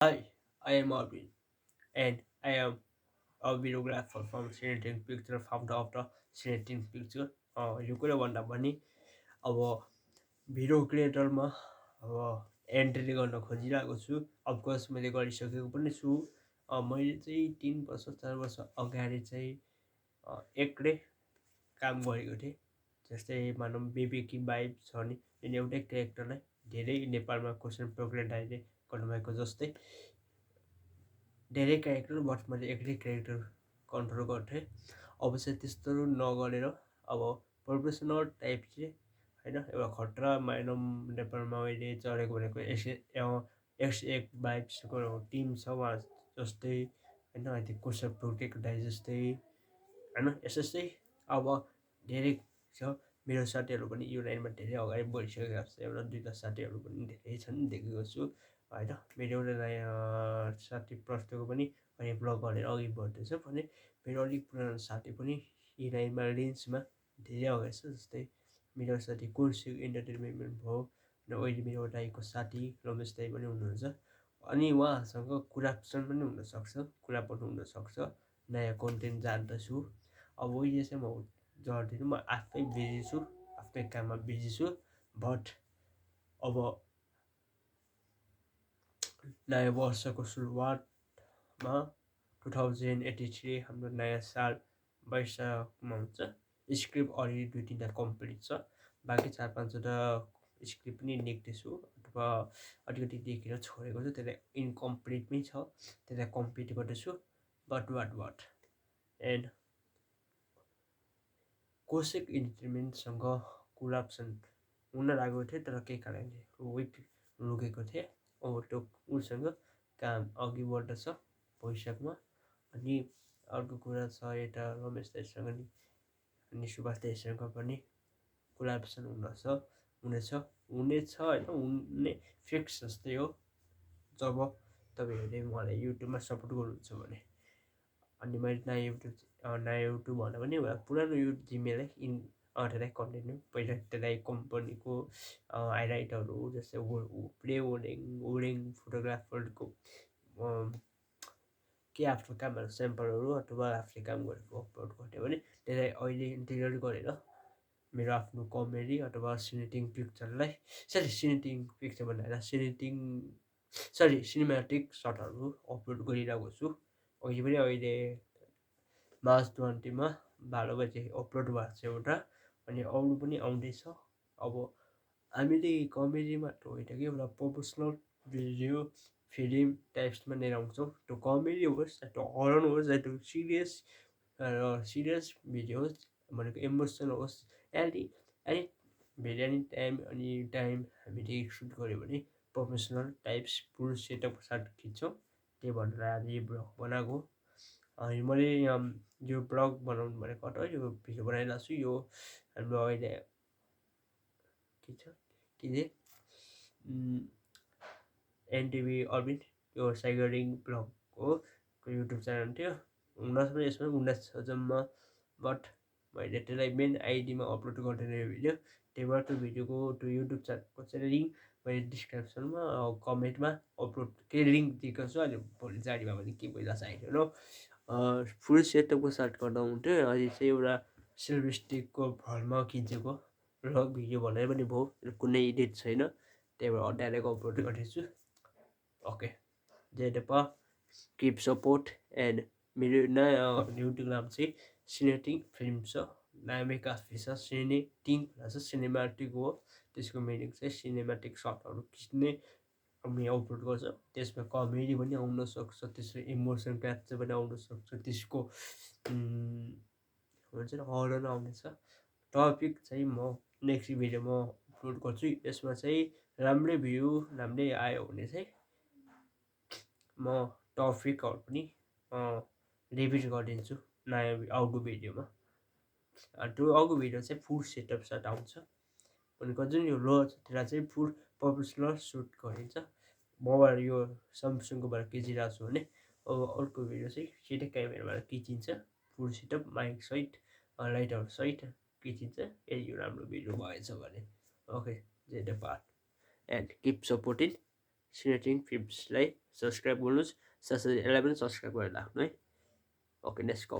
Hi, I am Arvind, and I am a videographer from Cinetic Picture, founder of the Cinetic Picture. यो कुरा भन्दा पनि अब video क्रिएटरमा अब एन्ट्री गर्न खोजिरहेको छु। अफकोर्स मैले गरिसकेको पनि छु। मैले चाहिँ 3 वर्ष 4 वर्ष अगाडि चाहिँ एक्लै काम गरेको थिएँ। जस्तै भनौँ बेबी बाइब छ नि, एउटै क्यारेक्टरलाई धेरै नेपालमा क्वेसन प्रोग्रेन्टाइले गर्नुभएको जस्तै धेरै क्यारेक्टर बट मैले एक्लै क्यारेक्टर कन्ट्रोल गर्थेँ। अब चाहिँ त्यस्तो नगरेर अब प्रोफेसनल टाइप चाहिँ होइन एउटा खतरा माइनम नेपालमा मैले चढेको भनेको एक्स बाइब्सको टिम छ उहाँ जस्तै होइन अहिले कोसर प्रोटेक्ट दाइ जस्तै होइन यस्तै अब धेरै छ। मेरो साथीहरू पनि यो लाइनमा धेरै अगाडि बढिसकेका छ। एउटा दुईवटा साथीहरू पनि धेरै छन्, देखेको छु होइन। मेरो एउटा नयाँ साथी प्रस्तुतको पनि अहिले ब्लग गरेर अघि बढ्दैछ भने मेरो अलिक पुरानो साथी पनि यी लाइनमा रेन्जमा धेरै अगाडि छ। जस्तै मेरो साथी कुर्सी इन्टरटेनमेन्ट भयो र अहिले मेरो दाइको साथी रमेश दाई पनि हुनुहुन्छ। अनि उहाँहरूसँग कुराप्सन पनि हुनसक्छ, कुरा पनि हुनसक्छ। नयाँ कन्टेन्ट जान्दैछु। अब अहिले चाहिँ म जर्दिनँ, म आफै बिजी छु, आफ्नै काममा बिजी छु। बट अब नयाँ वर्षको सुरुवातमा 2083 हाम्रो नयाँ साल वैशाखमा हुन्छ। स्क्रिप्ट अलरेडी 2-3टा कम्प्लिट छ, बाँकी 4-5वटा स्क्रिप्ट पनि लेख्दैछु अथवा अलिकति लेखेर छोडेको छु, त्यसलाई इन्कम्प्लिटमै छ, त्यसलाई कम्प्लिट गर्दैछु। बट एन्ड कोसेक इन्टरटेनमेन्टसँग कोलाब्सन हुन लागेको थियो, तर केही कारणले रोकेको थिएँ। अब त्यो उसँग काम अघि बढ्दैछ वैशाखमा। अनि अर्को कुरा छ यता रमेश दाइसँग नि अनि सुभाष दाइसँग पनि कोलाब्सन हुनेछ होइन, हुने फिक्स जस्तै हो। जब तपाईँहरूले मलाई युट्युबमा सपोर्ट गर्नुहुन्छ भने। अनि मैले नयाँ युट्युब भन्दा पनि एउटा पुरानो युट्युब जिमेल त्यसलाई कन्टेन्ट पहिला त्यसलाई कम्पनीको हाइलाइटहरू जस्तै प्ले वेडिङ फोटोग्राफरको के आफ्नो कामहरू स्याम्पलहरू अथवा आफूले काम गरेको अपलोड गर्थ्यो भने त्यसलाई अहिले इन्टिग्रेट गरेर मेरो आफ्नो कमेडी अथवा सिनेमेटिक भन्दा सिनेमेटिक सर्टहरू अपलोड गरिरहेको छु। अहिले मार्च 20मा 12 बजे अपलोड भएको छ एउटा, अनि आउनु पनि आउँदैछ। अब हामीले कमेडी मात्र होइन कि एउटा प्रोफेसनल भिडियो फिल्म टाइप्समा लिएर आउँछौँ। त्यो कमेडी होस् या त्यो हरर होस् या त्यो सिरियस भिडियो होस् भनेको इमोसनल होस्, एनी भिडियो एनी टाइम हामीले सुट गऱ्यो भने प्रोफेसनल टाइप्स फुल सेटअपको साथ खिच्छौँ। त्यही भनेर आज यो ब्लग बनाएको। अनि मैले यो ब्लग बनाउनु भनेको यो भिडियो बनाइरहेको छु। यो हाम्रो अहिले के छ के अरे एनटिभी अरबिट यो साइगरिङ ब्लग हो युट्युब च्यानल थियो। हुन यसमा 19 छ जम्मा, बट मैले त्यसलाई मेन आइडीमा अपलोड गर्दैन यो भिडियो। त्यही भएर त्यो भिडियोको त्यो युट्युब च्यानलको चाहिँ लिङ्क मैले डिस्क्रिप्सनमा कमेन्टमा अपलोड केही लिङ्क दिएको छु। अहिले भोलि जारी भयो भने के भइरहेको छ होइन। फुल सेटअपको साथ गर्दा हुन्थ्यो। अहिले चाहिँ एउटा सेल्फी भरमा खिचेको र भिडियो बनाए पनि भयो, कुनै एडिट छैन, त्यही भएर डाइरेक्ट अपलोड गर्दैछु। ओके, जेडेपा किप सपोर्ट एन्ड मेरो नयाँ युट्युब नाम चाहिँ सिनेटिङ फिल्म छ। नामै काफी छ, सिनेमेटिक हो। त्यसको मिनिङ चाहिँ सिनेमेटिक सर्टहरू खिच्ने हामी अपलोड गर्छ। त्यसमा कमेडी पनि आउन सक्छ, त्यसमा इमोसन क्याप्चर पनि आउन सक्छ, त्यसको हुन्छ नि हरर आउनेछ। टपिक चाहिँ म नेक्स्ट भिडियोमा अपलोड गर्छु। यसमा चाहिँ राम्रै भ्यू राम्रै आयो भने चाहिँ म टपिकहरू पनि रिभिट गरिदिन्छु नयाँ आउटडोर भिडियोमा। त्यो अर्को भिडियो चाहिँ फुल सेटअप साथ आउँछ भनेको जुन यो लो छ त्यसलाई चाहिँ फुल प्रोफेसनल सुट गरिन्छ। मबाट यो स्यामसङकोबाट खिचिरहेको छु भने अब अर्को भिडियो चाहिँ सिधै क्यामेराबाट खिचिन्छ, फुल सेटअप माइक सहित लाइटहरू सहित खिचिन्छ यदि यो राम्रो भिडियो भएछ भने। Okay, Z part and keep supporting सिनेटिङ फिल्म्सलाई सब्सक्राइब गर्नुहोस्, साथसाथै यसलाई पनि सब्सक्राइब गरेर राख्नु है। Okay, let's go.